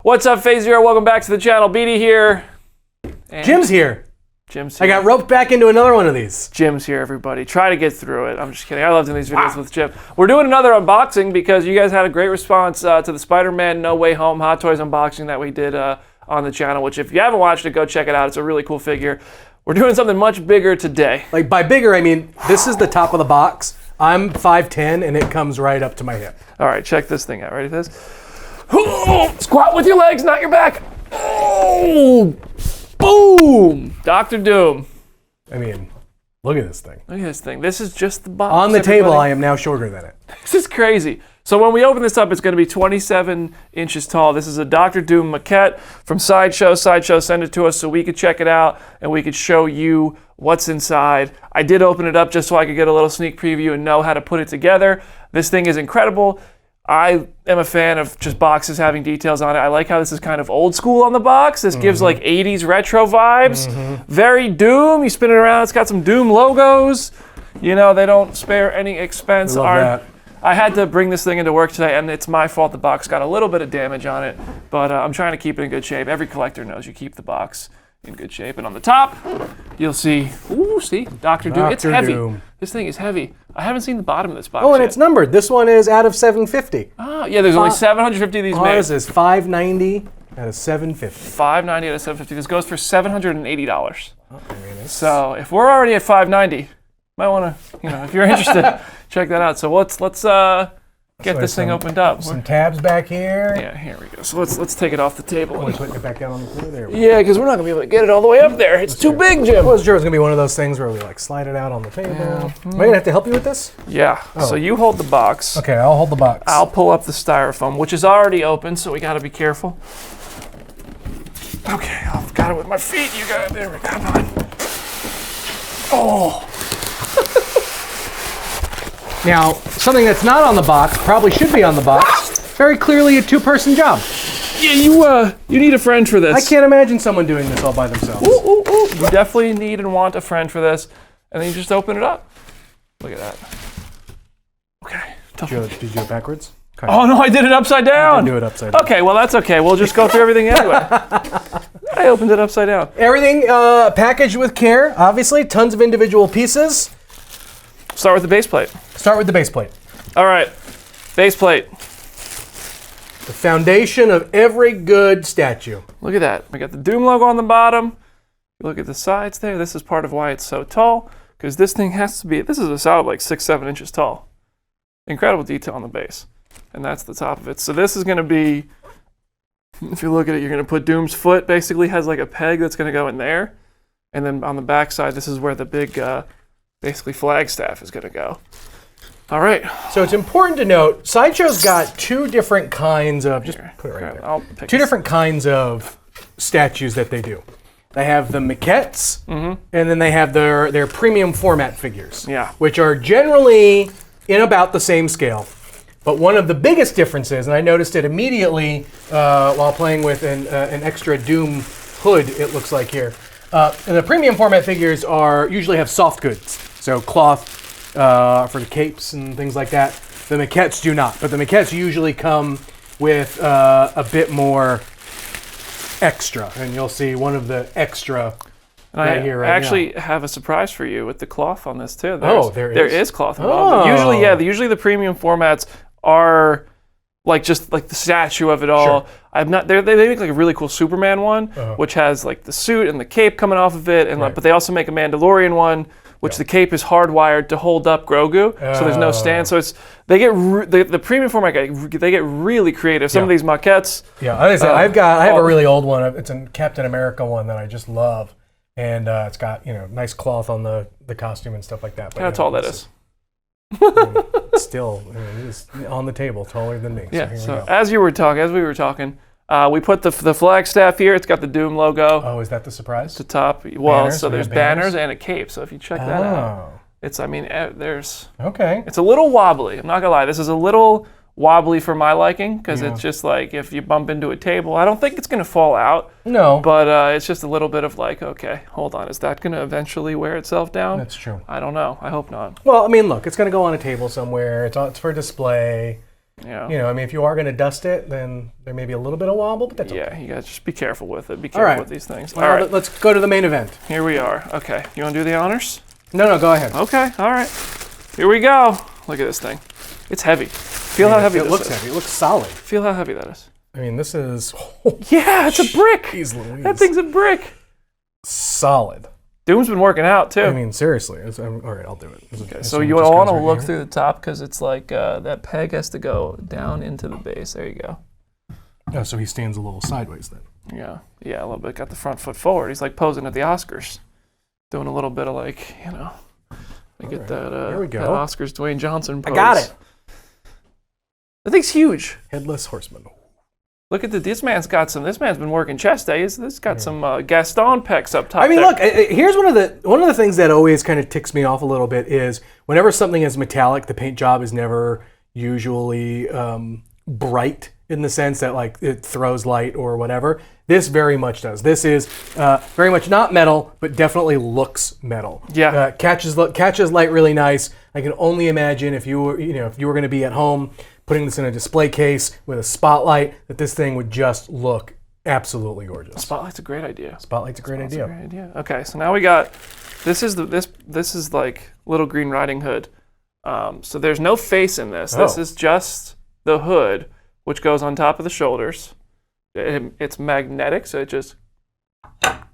What's up, Phase Zero? Welcome back to the channel. Beatty here. And Jim's here. Jim's here. I got roped back into another one of these. Jim's here, everybody. Try to get through it. I'm just kidding. I love doing these videos with Jim. We're doing another unboxing because you guys had a great response to the Spider-Man No Way Home Hot Toys unboxing that we did on the channel, which if you haven't watched it, go check it out. It's a really cool figure. We're doing something much bigger today. Like by bigger, I mean, this is the top of the box. I'm 5'10", and it comes right up to my hip. All right, check this thing out. Ready for this? Squat with your legs, not your back. Oh, boom! Dr. Doom. I mean, look at this thing. Look at this thing. This is just the box. On the table, I am now shorter than it. This is crazy. So when we open this up, it's going to be 27 inches tall. This is a Dr. Doom maquette from Sideshow. Sideshow sent it to us so we could check it out and we could show you what's inside. I did open it up just so I could get a little sneak preview and know how to put it together. This thing is incredible. I am a fan of just boxes having details on it. I like how this is kind of old school on the box. This gives like 80s retro vibes. Very Doom. You spin it around, it's got some Doom logos. You know, they don't spare any expense. I had to bring this thing into work today, and it's my fault the box got a little bit of damage on it, but I'm trying to keep it in good shape. Every collector knows you keep the box in good shape. And on the top, you'll see, ooh, see, Dr. Doom. It's heavy. Doom. This thing is heavy. I haven't seen the bottom of this box and yet. It's numbered. This one is out of 750. Oh, yeah, there's only 750 of these made. Ours is 590 out of 750. 590 out of 750. This goes for $780. Oh, so if we're already at 590, might want to, you know, if you're interested, check that out. So let's get this thing opened up. Some tabs back here. Yeah, here we go. So let's take it off the table. We're putting it back down on the floor there. Yeah, because we're not gonna be able to get it all the way up there. It's too big, Jim. Well, it's gonna be one of those things where we like slide it out on the table. Am I gonna have to help you with this? Yeah. Oh. So you hold the box. Okay, I'll hold the box. I'll pull up the styrofoam, which is already open, so we gotta be careful. Okay, I've got it with my feet. You got it there. Come on. Oh. Now, something that's not on the box, probably should be on the box, very clearly a two-person job. Yeah, you need a friend for this. I can't imagine someone doing this all by themselves. Ooh, ooh, ooh. You definitely need and want a friend for this. And then you just open it up. Look at that. Okay. Did you do it backwards? Okay. Oh, no, I did it upside down. I didn't do it upside down. Okay, well, that's okay. We'll just go through everything anyway. I opened it upside down. Everything packaged with care, obviously. Tons of individual pieces. Start with the base plate. Start with the base plate. All right, base plate. The foundation of every good statue. Look at that. We got the Doom logo on the bottom. Look at the sides there. This is part of why it's so tall, because this thing has to be, this is a solid like 6-7 inches tall. Incredible detail on the base. And that's the top of it. So this is going to be, if you look at it, you're going to put Doom's foot, basically has like a peg that's going to go in there. And then on the back side, this is where the big, basically flagstaff is going to go. All right. So it's important to note, Sideshow's got two different kinds of, just put it right there. Two different kinds of statues that they do. They have the maquettes, and then they have their premium format figures, which are generally in about the same scale. But one of the biggest differences, and I noticed it immediately while playing with an extra Doom hood, it looks like here. And the premium format figures usually have soft goods, so cloth for the capes and things like that. The maquettes do not, but the maquettes usually come with a bit more extra, and you'll see one of the extra right here. I actually have a surprise for you with the cloth on this too. There is cloth involved. Usually the premium formats are like just like the statue of it all. Sure. They make like a really cool Superman one, which has like the suit and the cape coming off of it, and but they also make a Mandalorian one, which the cape is hardwired to hold up Grogu, so there's no stand. So they get the premium format. They get really creative. Some of these maquettes. Yeah, I have a really old one. It's a Captain America one that I just love, and it's got nice cloth on the costume and stuff like that. How tall that is? Still, it is on the table, taller than me. Yeah. So as we were talking, we put the flagstaff here. It's got the Doom logo. Oh, is that the surprise? The top. Well, banners? So there's banners and a cape. So if you check that out, it's. Okay. It's a little wobbly. I'm not gonna lie. This is a little wobbly for my liking because it's just like if you bump into a table, I don't think it's gonna fall out. No. But it's just a little bit of like, okay, hold on, is that gonna eventually wear itself down? That's true. I don't know. I hope not. Well, I mean, look, it's gonna go on a table somewhere. It's for display. Yeah. You know, I mean, if you are going to dust it, then there may be a little bit of wobble, but that's okay. Yeah, you guys just be careful with it. Be careful with these things. Well, all right, let's go to the main event. Here we are. Okay, you want to do the honors? No, go ahead. Okay, all right. Here we go. Look at this thing. It's heavy. Feel how heavy it this looks is. heavy. It looks solid. Feel how heavy that is. I mean, this is... Yeah, it's a brick. Jeez Louise. That thing's a brick. Solid. Doom's been working out, too. I mean, seriously. All right, I'll do it. Okay, so you want to look through the top because it's like that peg has to go down into the base. There you go. Oh, so he stands a little sideways then. Yeah, a little bit. Got the front foot forward. He's like posing at the Oscars. Doing a little bit of like, get that, Here we go. that Oscars Dwayne Johnson pose. I got it. That thing's huge. Headless horseman. Look at this man's been working chest days. This has got some Gaston pecs up top. I mean, there. look, here's one of the things that always kind of ticks me off a little bit is whenever something is metallic, the paint job is never usually bright in the sense that like it throws light or whatever. This very much does. This is very much not metal, but definitely looks metal. Yeah, catches light really nice. I can only imagine if you were going to be at home putting this in a display case with a spotlight, that this thing would just look absolutely gorgeous. Spotlight's a great idea. Spotlight's a great idea. Okay, so now we got this is like Little Green Riding Hood. So there's no face in this. This is just the hood, which goes on top of the shoulders. It's magnetic, so it just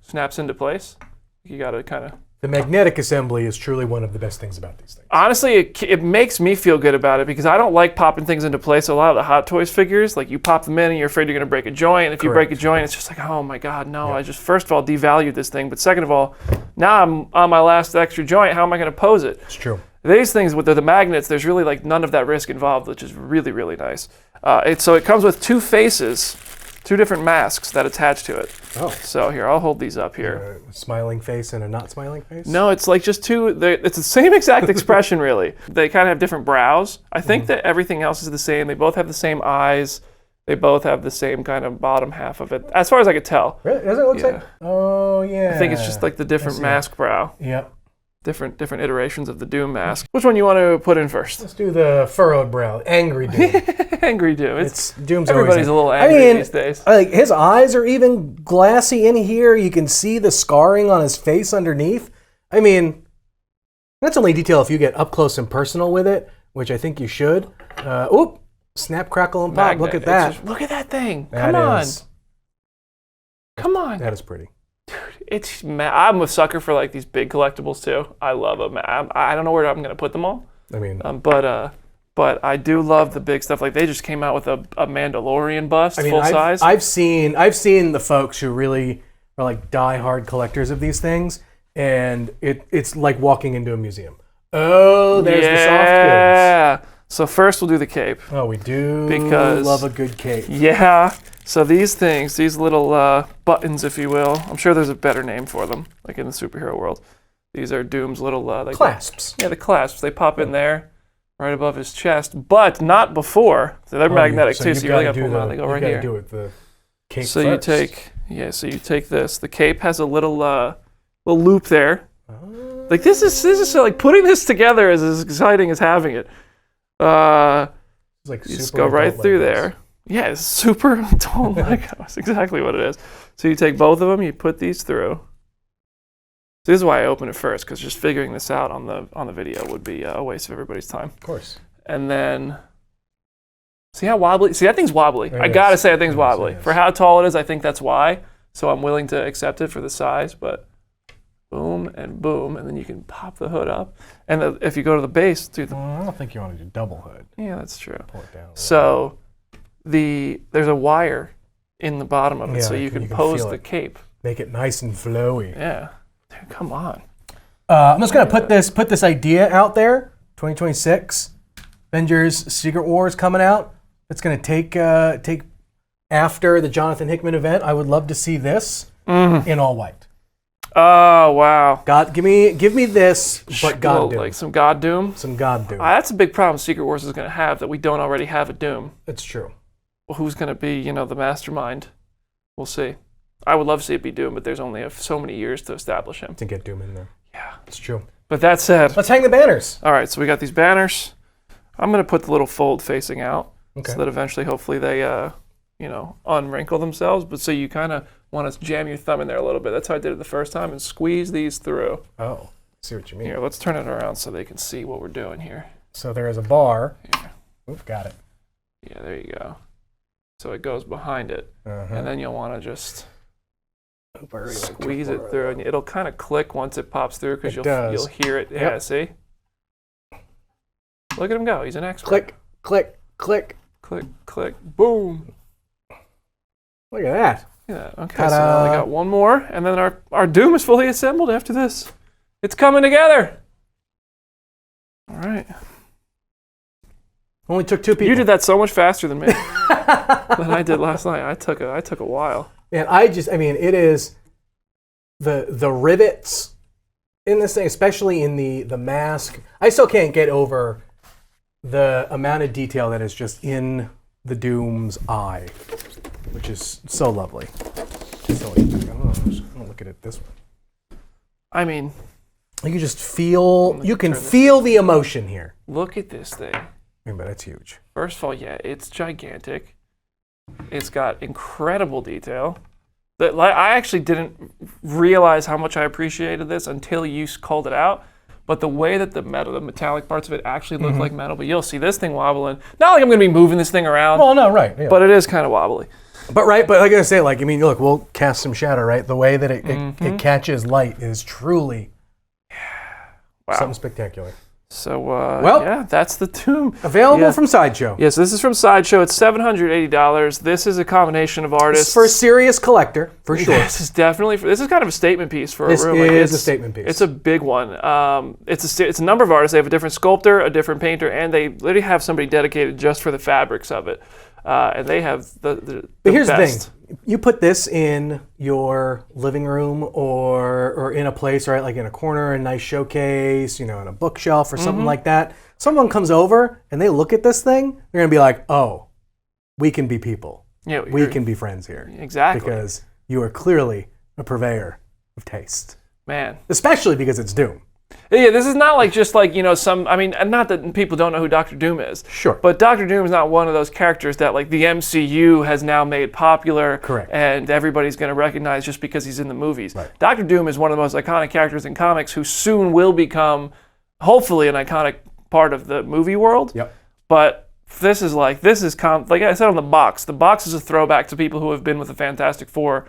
snaps into place. You got to kind of... The magnetic assembly is truly one of the best things about these things. Honestly, it makes me feel good about it because I don't like popping things into place. So a lot of the Hot Toys figures, like you pop them in and you're afraid you're going to break a joint. And if you break a joint, it's just like, oh my God, no. Yeah. I just, first of all, devalued this thing. But second of all, now I'm on my last extra joint. How am I going to pose it? It's true. These things with the magnets, there's really like none of that risk involved, which is really, really nice. So it comes with two faces, two different masks that attach to it. Oh. So here, I'll hold these up here. A smiling face and a not smiling face? No, it's like just two, it's the same exact expression really. They kind of have different brows. I think that everything else is the same. They both have the same eyes. They both have the same kind of bottom half of it, as far as I could tell. Really? Does it look like? Oh, yeah. I think it's just like the different mask brow. Yep. Different iterations of the Doom mask. Which one you want to put in first? Let's do the furrowed brow, angry Doom. Angry Doom. Doom's everybody's a little angry these days. Like his eyes are even glassy in here. You can see the scarring on his face underneath. I mean, that's only detail if you get up close and personal with it, which I think you should. Snap, crackle, and pop. Look at that. Look at that thing. Come on. That is pretty. I'm a sucker for like these big collectibles too. I love them. I don't know where I'm gonna put them all. I mean, but I do love the big stuff. Like they just came out with a Mandalorian bust, full size. I've seen the folks who really are like die-hard collectors of these things, and it's like walking into a museum. Oh, there's the soft goods. Yeah. So first we'll do the cape. Oh, we do because love a good cape. Yeah. So these things, these little buttons, if you will, I'm sure there's a better name for them, like in the superhero world. These are Doom's little... clasps. The clasps. They pop in there, right above his chest, but not before. So they're magnetic too, so you really got to pull them out. They go right here. You got to do it the cape so first. you take this. The cape has a little loop there. Like this is like putting this together is as exciting as having it. It's like you just go right through there. Yeah, it's super adult Lego. That's exactly what it is. So you take both of them, you put these through. So this is why I opened it first, because just figuring this out on the video would be a waste of everybody's time. Of course. And then, see how wobbly? See, that thing's wobbly. I gotta say that thing's wobbly. Yes. For how tall it is, I think that's why. So I'm willing to accept it for the size, but boom, and then you can pop the hood up. And if you go to the base, I don't think you want to do double hood. Yeah, that's true. Pull it down. So there's a wire in the bottom of it, so you can pose the cape. Make it nice and flowy. Yeah. Dude, come on. I'm just gonna put this idea out there. 2026, Avengers Secret Wars coming out. It's gonna take after the Jonathan Hickman event. I would love to see this in all white. Oh wow! God, give me this, but God Doom. Like some God Doom. Some God Doom. That's a big problem Secret Wars is gonna have, that we don't already have a Doom. It's true. Well, who's gonna be the mastermind? We'll see. I would love to see it be Doom, but there's only so many years to establish him. To get Doom in there. Yeah, it's true. But that said, let's hang the banners. All right, so we got these banners. I'm gonna put the little fold facing out. so that eventually, hopefully, they unwrinkle themselves. But so you kind of want to jam your thumb in there a little bit. That's how I did it the first time, and squeeze these through. Oh, I see what you mean. Here, let's turn it around so they can see what we're doing here. So there is a bar. Here. Oop, got it. Yeah, there you go. So it goes behind it, and then you'll want to just squeeze it through, and it'll kind of click once it pops through because you'll hear it. Yeah, see? Look at him go. He's an expert. Click, click, click. Click, click, boom. Look at that. Yeah, okay, so now we got one more, and then our Doom is fully assembled after this. It's coming together. All right. Only took 2 people. You did that so much faster than me than I did last night. I took a while. And it is the rivets in this thing, especially in the mask. I still can't get over the amount of detail that is just in the Doom's eye, which is so lovely. I'm gonna look at it this way. I mean, you just feel, you can feel the emotion here. Look at this thing. But it's huge. First of all, yeah, it's gigantic. It's got incredible detail. I actually didn't realize how much I appreciated this until you called it out. But the way that the metallic parts of it actually look like metal, but you'll see this thing wobbling. Not like I'm going to be moving this thing around. Well, no, right. Yeah. But it is kind of wobbly. But like I say, look, we'll cast some shadow, right? The way that it catches light is truly something spectacular. So, yeah, that's the Doom. Available from Sideshow. Yes, this is from Sideshow. It's $780. This is a combination of artists. This is for a serious collector, for sure. This is definitely, this is kind of a statement piece for a room. This is a statement piece. It's a big one. It's a number of artists. They have a different sculptor, a different painter, and they literally have somebody dedicated just for the fabrics of it. And they have the But here's best. the thing. You put this in your living room or in a place, right, like in a corner, a nice showcase, in a bookshelf or something like that. Someone comes over and they look at this thing, they're going to be like, oh, we can be people. Yeah, we can be friends here. Exactly. Because you are clearly a purveyor of taste. Man. Especially because it's Doom. Yeah, this is not not that people don't know who Dr. Doom is. Sure. But Dr. Doom is not one of those characters that the MCU has now made popular. Correct. And everybody's going to recognize just because he's in the movies. Right. Dr. Doom is one of the most iconic characters in comics who soon will become, hopefully, an iconic part of the movie world. Yep. But like I said on the box is a throwback to people who have been with the Fantastic Four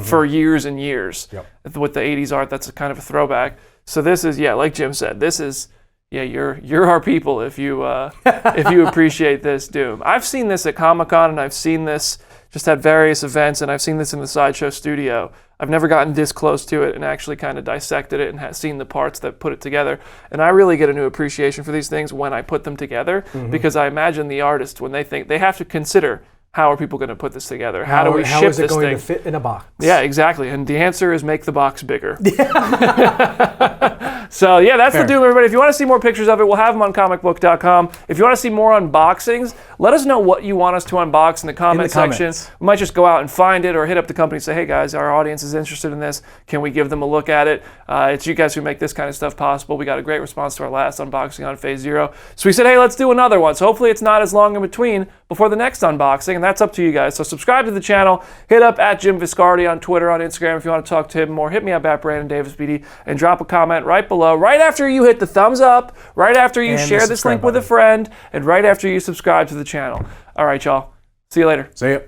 for years and years. Yep. With the 80s art, that's a kind of a throwback. So this is, like Jim said, this is, you're our people if you appreciate this Doom. I've seen this at Comic-Con, and I've seen this just at various events, and I've seen this in the Sideshow studio. I've never gotten this close to it and actually kind of dissected it and seen the parts that put it together. And I really get a new appreciation for these things when I put them together, because I imagine the artist, when they have to consider, how are people going to put this together? How do we ship this thing? How is it going to fit in a box? Yeah, exactly. And the answer is make the box bigger. So, that's the Doom, everybody. If you want to see more pictures of it, we'll have them on comicbook.com. If you want to see more unboxings, let us know what you want us to unbox in the comment section. We might just go out and find it or hit up the company and say, hey, guys, our audience is interested in this. Can we give them a look at it? It's you guys who make this kind of stuff possible. We got a great response to our last unboxing on Phase Zero. So we said, hey, let's do another one. So hopefully it's not as long in between before the next unboxing, and that's up to you guys. So subscribe to the channel. Hit up at Jim Viscardi on Twitter, on Instagram if you want to talk to him more. Hit me up at Brandon Davis BD and drop a comment right below, right after you hit the thumbs up, right after you share this link with a friend, and right after you subscribe to the channel. All right, y'all. See you later. See ya.